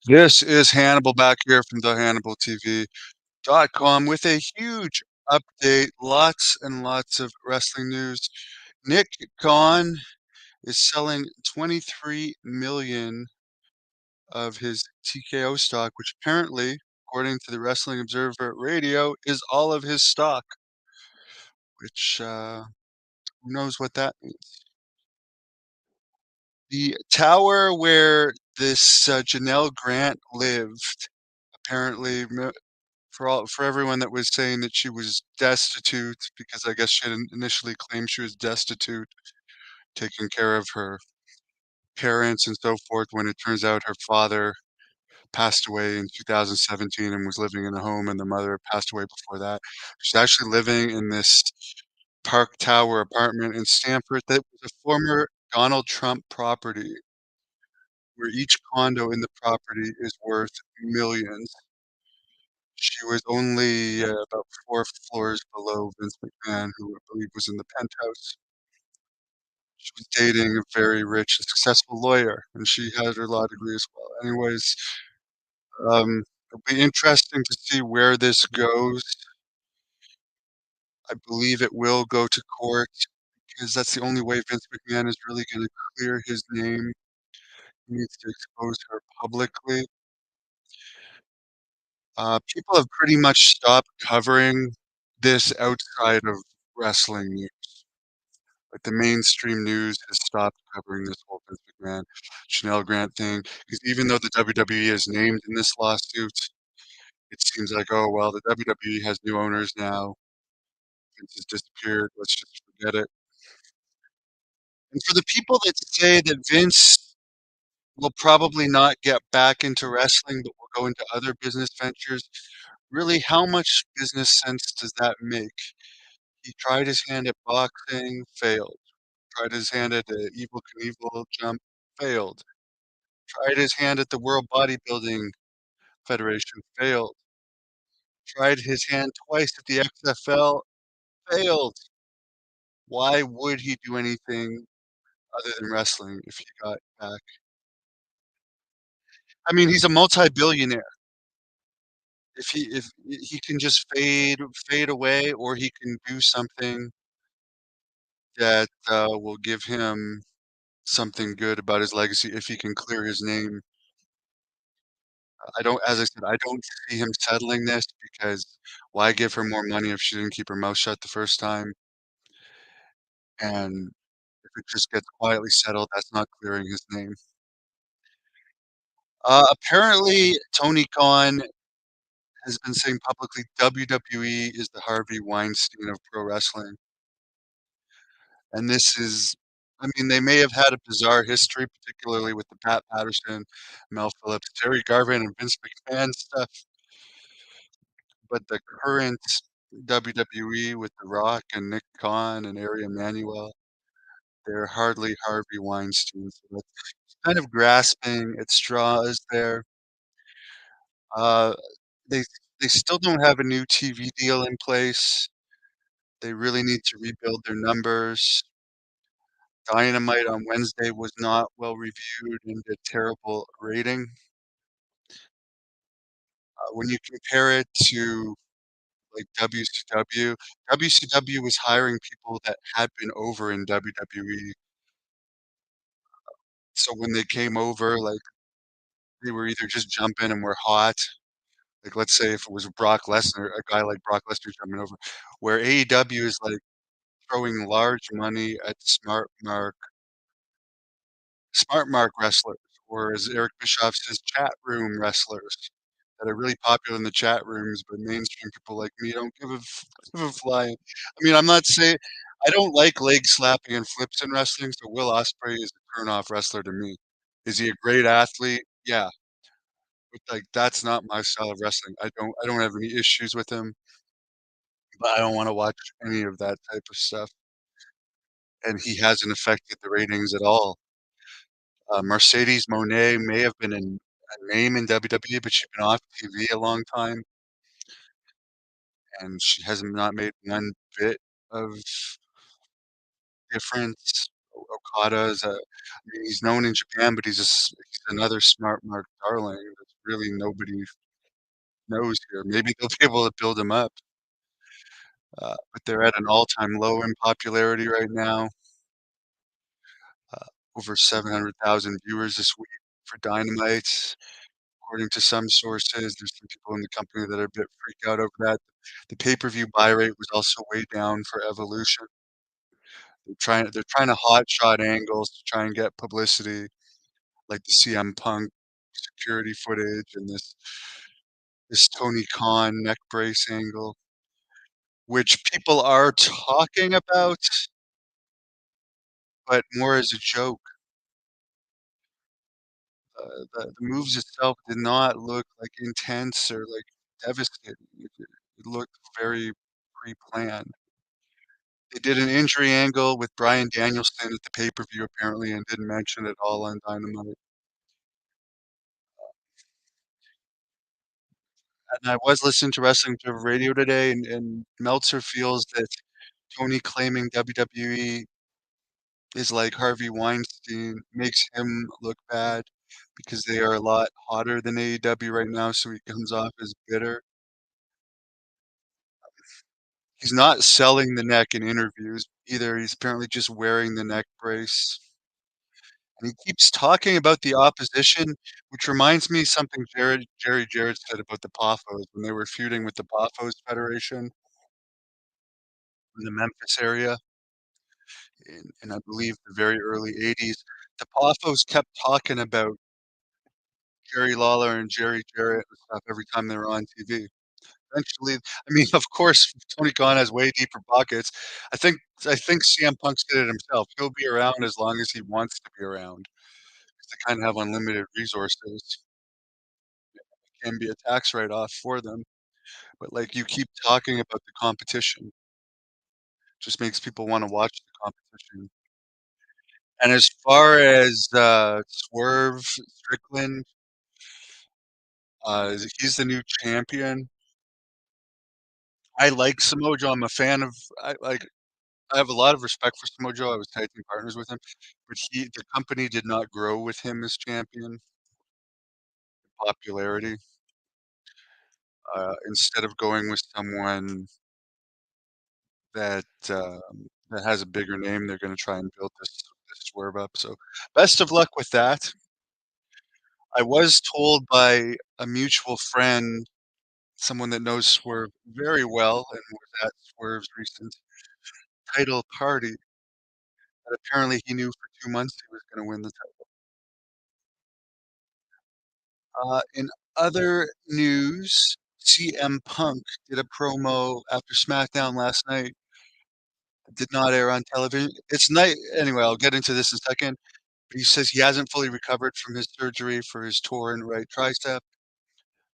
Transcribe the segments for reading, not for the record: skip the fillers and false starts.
This is Hannibal back here from thehannibaltv.com with a huge update. Lots and lots of wrestling news. Nick Khan is selling 23 million of his TKO stock, which apparently, according to the Wrestling Observer Radio, is all of his stock, which who knows what that means. The tower where this Janelle Grant lived apparently for everyone that was saying that she was destitute, because I guess she had initially claimed she was destitute, taking care of her parents and so forth, when it turns out her father passed away in 2017 and was living in a home, and the mother passed away before that. She's actually living in this Park Tower apartment in Stamford that was a former Donald Trump property, where each condo in the property is worth millions. She was only, about 4 floors below Vince McMahon, who I believe was in the penthouse. She was dating a very rich and successful lawyer, and she had her law degree as well. Anyways, it'll be interesting to see where this goes. I believe it will go to court because that's the only way Vince McMahon is really gonna clear his name. He needs to expose her publicly. People have pretty much stopped covering this outside of wrestling news. Like, the mainstream news has stopped covering this whole Vince McMahon, Chanel Grant thing, because even though the WWE is named in this lawsuit, it seems like, "Oh, well, the WWE has new owners now. Vince has disappeared. Let's just forget it." And for the people that say that Vince will probably not get back into wrestling, but will go into other business ventures, really, how much business sense does that make? He tried his hand at boxing, failed. Tried his hand at the Evel Knievel jump, failed. Tried his hand at the World Bodybuilding Federation, failed. Tried his hand twice at the XFL, failed. Why would he do anything other than wrestling if he got back? I mean, he's a multi-billionaire. If he can just fade away, or he can do something that, will give him something good about his legacy if he can clear his name. I don't as I said, I don't see him settling this, because why give her more money if she didn't keep her mouth shut the first time? And if it just gets quietly settled, that's not clearing his name. Apparently, Tony Khan has been saying publicly WWE is the Harvey Weinstein of pro wrestling. And this is I mean, they may have had a bizarre history, particularly with the Pat Patterson, Mel Phillips, Terry Garvin, and Vince McMahon stuff, but the current WWE with The Rock and Nick Khan and Ari Emanuel, they're hardly Harvey Weinstein, so that's kind of grasping at straws there. Uh, they they still don't have a new TV deal in place. They really need to rebuild their numbers. Dynamite on Wednesday was not well reviewed and did terrible rating. When you compare it to, like, WCW was hiring people that had been over in WWE. So when they came over, like, they were either just jumping and were hot. Like, let's say if it was Brock Lesnar, a guy like Brock Lesnar jumping over, where AEW is, like, throwing large money at smart mark wrestlers, or as Eric Bischoff says, chat room wrestlers that are really popular in the chat rooms, but mainstream people like me don't give a flying. I mean, I'm not saying I don't like leg slapping and flips in wrestling, so Will Ospreay is a turn-off wrestler to me. Is he a great athlete? Yeah, but, like, that's not my style of wrestling. I don't have any issues with him, but I don't wanna watch any of that type of stuff, and he hasn't affected the ratings at all. Mercedes Moné may have been a name in WWE, but she's been off TV a long time, and she has not made one bit of difference. Okada is I mean, he's known in Japan, but he's another smart mark darling. really nobody knows here. Maybe they'll be able to build him up, but they're at an all-time low in popularity right now. Uh, Over 700,000 viewers this week for Dynamite. According to some sources, there's some people in the company that are a bit freaked out over that. The pay-per-view buy rate was also way down for Evolution. They're trying to hotshot angles to try and get publicity, like the CM Punk security footage and this Tony Khan neck brace angle, which people are talking about, but more as a joke. The moves itself did not look, like, intense or, like, devastating. It looked very pre-planned. They did an injury angle with Bryan Danielson at the pay-per-view apparently and didn't mention it all on Dynamite. And I was listening to Wrestling Observer Radio today, and Meltzer feels that Tony claiming WWE is like Harvey Weinstein makes him look bad because they are a lot hotter than AEW right now, so he comes off as bitter. He's not selling the neck in interviews either, he's apparently just wearing the neck brace. And he keeps talking about the opposition, which reminds me something Jerry Jarrett said about the Paphos when they were feuding with the Paphos Federation in the Memphis area in I believe the very early '80s. The Paphos kept talking about Jerry Lawler and Jerry Jarrett and stuff every time they were on TV. Eventually, I mean, of course, Tony Khan has way deeper pockets. I think CM Punk's did it himself. He'll be around as long as he wants to be around, 'cause they kinda have unlimited resources. It can be a tax write-off for them, but, like, you keep talking about the competition, just makes people wanna watch the competition. And as far as, Swerve Strickland, he's the new champion. I like Samoa Joe, I'm a fan of I have a lot of respect for Samoa Joe, I was tag team partners with him, but the company did not grow with him as champion popularity. Instead of going with someone that has a bigger name, they're gonna try and build this Swerve up, so best of luck with that. I was told by a mutual friend, someone that knows Swerve very well and was at Swerve's recent title party, that apparently he knew for 2 months he was gonna win the title. In other news, CM Punk did a promo after SmackDown last night. It did not air on television. It's night anyway, I'll get into this in a second, but he says he hasn't fully recovered from his surgery for his torn right tricep,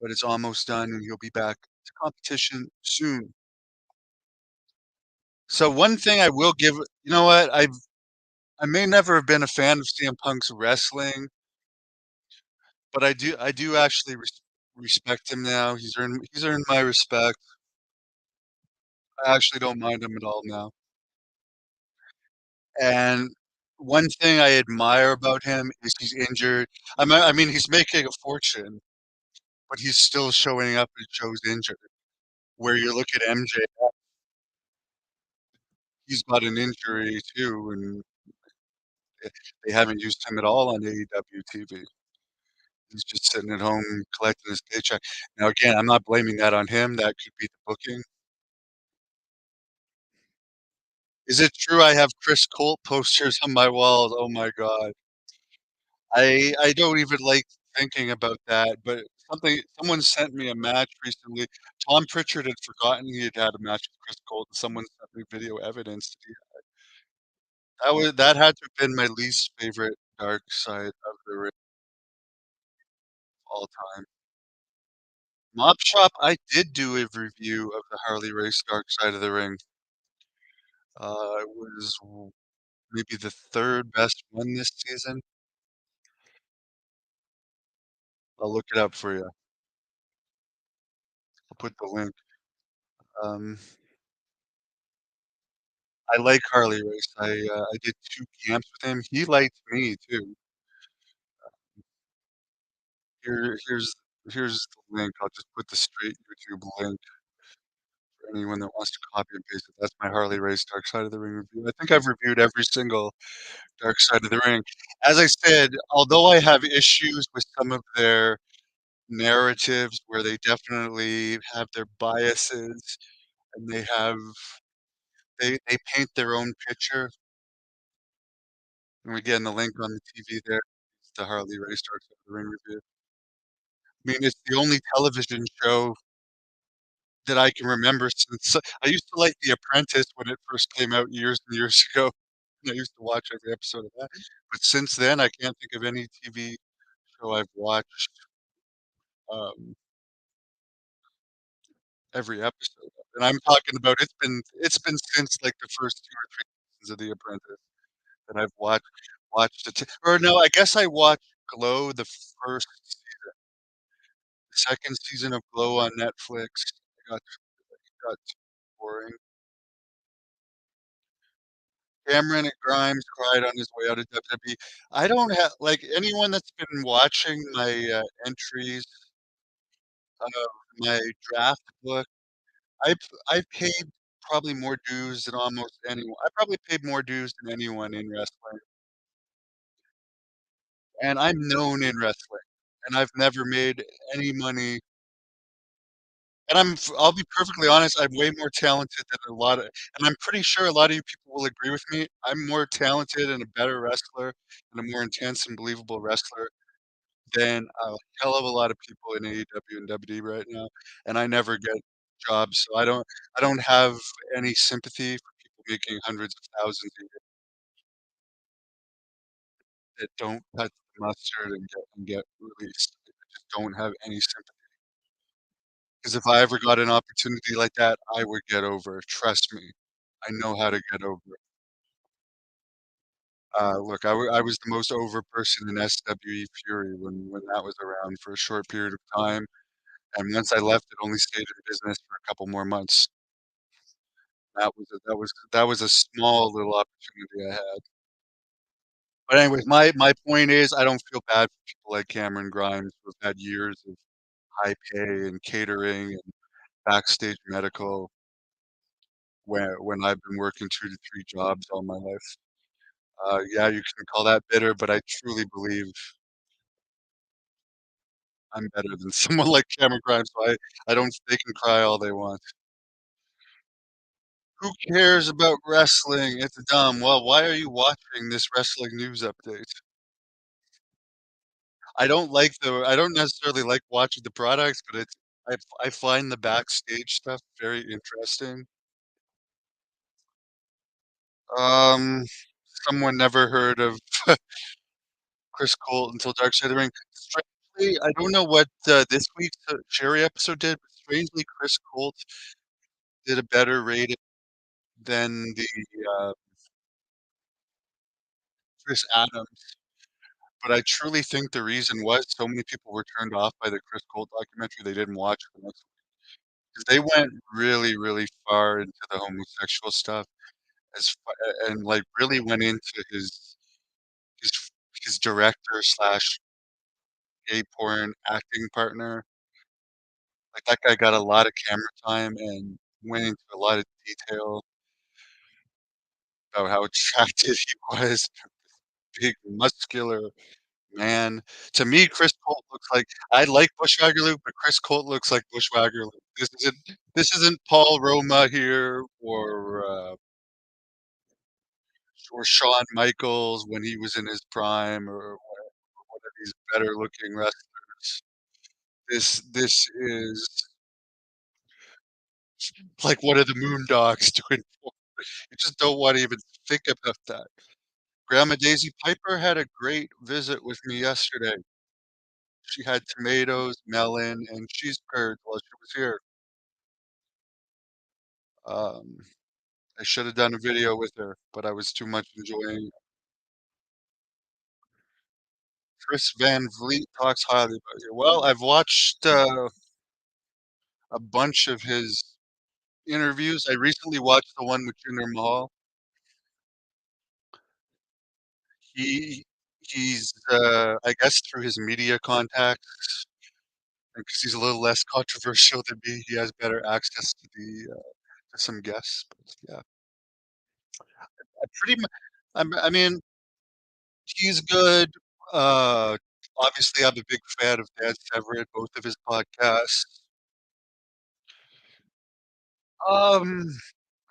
but it's almost done and he'll be back to competition soon. So one thing I will give you know what? I may never have been a fan of CM Punk's wrestling, but I do actually respect him now. He's earned my respect. I actually don't mind him at all now. And one thing I admire about him is he's injured. I mean, he's making a fortune, but he's still showing up at shows injured. Where you look at MJ, he's got an injury too, and they haven't used him at all on AEW TV. He's just sitting at home collecting his paycheck. Now again, I'm not blaming that on him, that could be the booking. Is it true I have Chris Colt posters on my walls? Oh my god. I don't even like thinking about that, but someone sent me a match recently. Tom Pritchard had forgotten he had had a match with Chris Colt, and someone sent me video evidence. That had to have been my least favorite Dark Side of the Ring of all time. Mop Shop, I did do a review of the Harley Race Dark Side of the Ring. It was maybe the 3rd best one this season. I'll look it up for you. I'll put the link. Um, I like Harley Race. I did 2 camps with him. He liked me too. Here's Here's the link. I'll just put the straight YouTube link for anyone that wants to copy and paste it. That's my Harley Race Dark Side of the Ring review. I think I've reviewed every single Dark Side of the Ring. As I said, although I have issues with some of their narratives where they definitely have their biases and they paint their own picture. And again, the link on the TV there is the Harley Race Dark Side of the Ring review. I mean, it's the only television show that I can remember since I used to like The Apprentice when it first came out years and years ago. I used to watch every episode of that, but since then, I can't think of any TV show I've watched, um, every episode of, and I'm talking about it's been since, like, the first 2 or 3 seasons of The Apprentice that I've watched it, or no, I guess I watched Glow the 2nd season of Glow on Netflix. It got too boring. Cameron and Grimes cried on his way out of WWE. I don't have like, anyone that's been watching my, entries of my draft book, I've I've paid probably more dues than almost anyone. I probably paid more dues than anyone in wrestling, and I'm known in wrestling, and I've never made any money, and I'll be perfectly honest, I'm way more talented than a lot of, and I'm pretty sure a lot of you people will agree with me. I'm more talented and a better wrestler and a more intense and believable wrestler than a hell of a lot of people in AEW and WWE right now, and I never get jobs, so I don't have any sympathy for people making hundreds of thousands a year that don't cut the mustard and get released. I just don't have any sympathy. Because if I ever got an opportunity like that, I would get over it, trust me. I know how to get over it. Look, I was the most over person in SWE Fury when that was around for a short period of time. And once I left, it only stayed in business for a couple more months. That was a small little opportunity I had. But anyways, my point is I don't feel bad for people like Cameron Grimes who've had years of high pay and catering and backstage medical when I've been working 2 to 3 jobs all my life. Yeah, you can call that bitter, but I truly believe I'm better than someone like Cameron Grimes, so I don't they can cry all they want. Who cares about wrestling? It's dumb. Well, why are you watching this wrestling news update? I don't necessarily like watching the products, but I find the backstage stuff very interesting. Um, Someone never heard of Chris Colt until Dark Side of the Ring. Strangely, I don't know what, this week's, Cherry episode did, but strangely, Chris Colt did a better rating than the, uh, Chris Adams. But I truly think the reason was so many people were turned off by the Chris Cole documentary, they didn't watch it the next week, 'cause they went really, really far into the homosexual stuff as fa and, like, really went into his his director/gay slash gay porn acting partner. Like, that guy got a lot of camera time and went into a lot of detail about how attractive he was, big, muscular man. To me, Chris Colt looks like I like Bushwhacker Luke, but Chris Colt looks like Bushwhacker Luke. This isn't Paul Roma here or Shawn Michaels when he was in his prime or one of these better looking wrestlers. This is like one of the Moondogs doing you just don't wanna even think about that. Grandma Daisy Piper had a great visit with me yesterday. She had tomatoes, melon, and cheese curds while she was here. Um, I should have done a video with her, but I was too much enjoying Chris Van Vliet talks highly about you. Well, I've watched, a bunch of his interviews. I recently watched the one with Jinder Mahal. He he's, I guess through his media contacts, because he's a little less controversial than me, he has better access to to some guests, but yeah. I pretty mu I mean, he's good, obviously, I'm a big fan of Dan Severn, both of his podcasts. Um,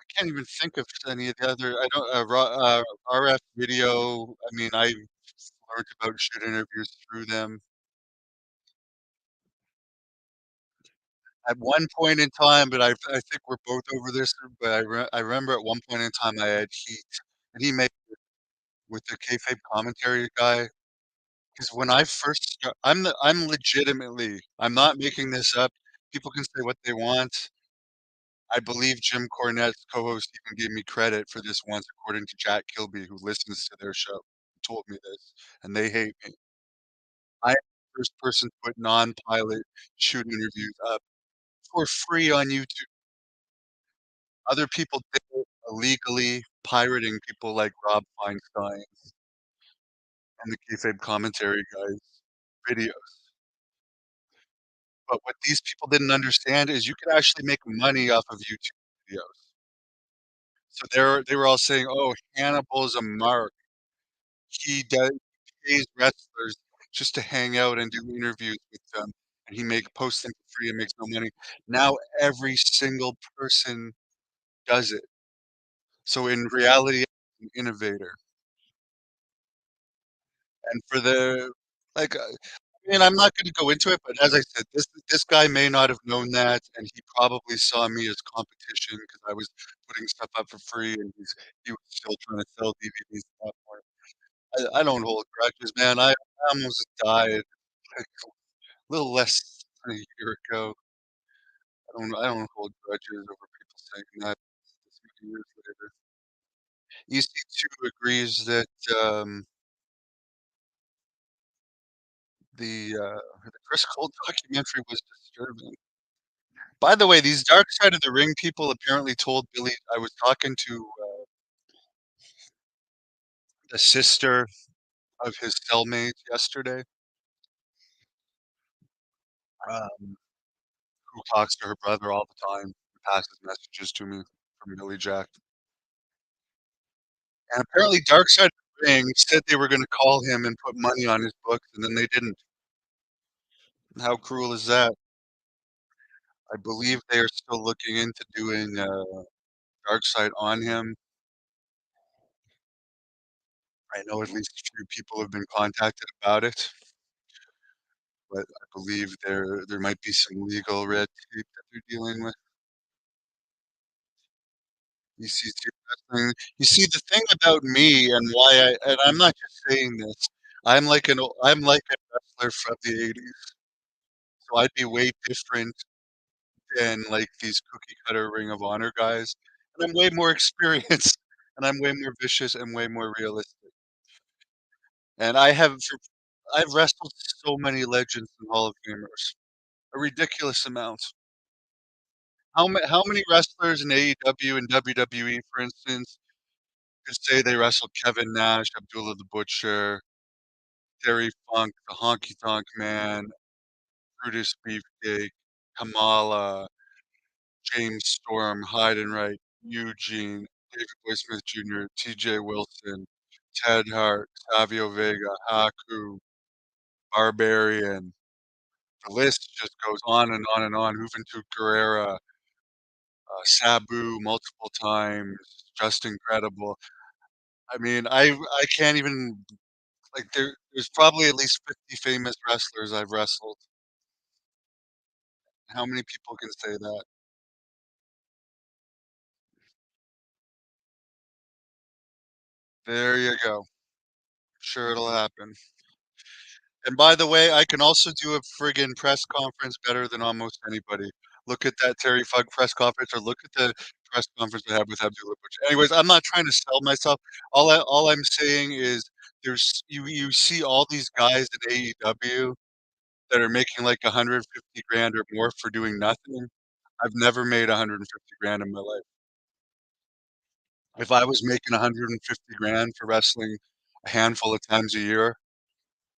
I can't even think of any of the other I don't RF Video, I mean, I learned about shoot interviews through them. At one point in time, but I think we're both over this, but I remember at one point in time I had heat, and he made with the kayfabe commentary guy. Because when I first I'm legitimately I'm not making this up, people can say what they want. I believe Jim Cornette's co-host even gave me credit for this once, according to Jack Kilby, who listens to their show, told me this, and they hate me. I'm the first person to put non-pilot shoot interviews up for free on YouTube. Other people did it illegally, pirating people like Rob Feinstein and the kayfabe commentary guys' videos. But what these people didn't understand is you can actually make money off of YouTube videos. So they were all saying, "Oh, Hannibal's a mark. He pays wrestlers just to hang out and do interviews with them, and he posts them for free and makes no money." Now every single person does it. So in reality, I'm an innovator. And for the like, I mean, I'm not gonna go into it, but as I said, this guy may not have known that, and he probably saw me as competition because I was putting stuff up for free, and he was still trying to sell DVDs at that point. I don't hold grudges, man. I almost died, like, a little less than a year ago. I don't hold grudges over people saying that this many years later. EC2 agrees that, the Chris Cole documentary was disturbing. By the way, these Dark Side of the Ring people apparently told Billy I was talking to, the sister of his cellmate yesterday, um, who talks to her brother all the time, passes messages to me from Billy Jack. And apparently Dark Side of the Ring said they were gonna call him and put money on his books, and then they didn't. How cruel is that? I believe they are still looking into doing, Dark Side on him. I know at least a few people have been contacted about it, but I believe there might be some legal red tape that they're dealing with. EC2 wrestling. You see, the thing about me and why and I'm not just saying this, I'm like a wrestler from the '80s, so I'd be way different than, like, these cookie cutter Ring of Honor guys, and I'm way more experienced, and I'm way more vicious and way more realistic, and I've wrestled so many legends and Hall of Famers, a ridiculous amount. How many wrestlers in AEW and WWE, for instance, could say they wrestled Kevin Nash, Abdullah the Butcher, Terry Funk, the Honky Tonk Man, Brutus Beefcake, Kamala, James Storm, Heidenreich, Eugene, David Boy Smith Jr., TJ Wilson, Ted Hart, Savio Vega, Haku, Barbarian. The list just goes on and on and on. Juventud Guerrera, Sabu multiple times, just incredible. I mean, I can't even like there's probably at least 50 famous wrestlers I've wrestled. How many people can say that? There you go. Sure it'll happen. And by the way, I can also do a friggin' press conference better than almost anybody. Look at that Terry Funk press conference or look at the press conference I had with Abdullah Butcher. Anyways, I'm not trying to sell myself. All I'm saying is you see all these guys in AEW that are making like 150 grand or more for doing nothing. I've never made 150 grand in my life. If I was making 150 grand for wrestling a handful of times a year,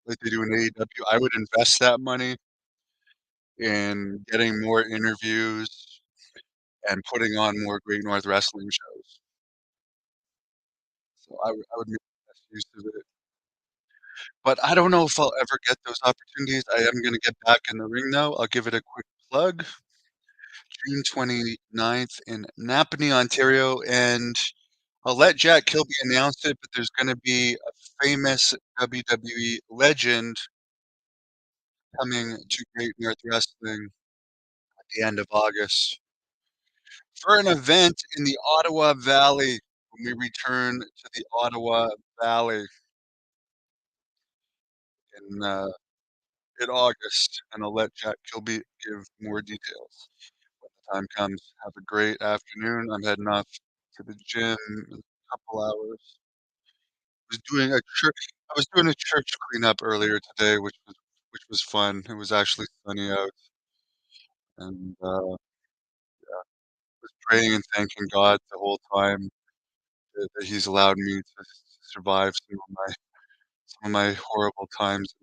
like they do in AEW, I would invest that money in getting more interviews and putting on more Great North Wrestling shows. So I would make the best use of it. But I don't know if I'll ever get those opportunities. I am gonna get back in the ring, though. I'll give it a quick plug. June 29th in Napanee, Ontario, and I'll let Jack Kilby announce it, but there's gonna be a famous WWE legend coming to Great North Wrestling at the end of August for an event in the Ottawa Valley when we return to the Ottawa Valley in, uh, in August, and I'll let Jack Kilby give more details when the time comes. Have a great afternoon. I'm heading off to the gym in a couple hours. I was doing a church cleanup earlier today, which was fun. It was actually sunny out, and, was praying and thanking God the whole time that He's allowed me to survive some of my horrible times in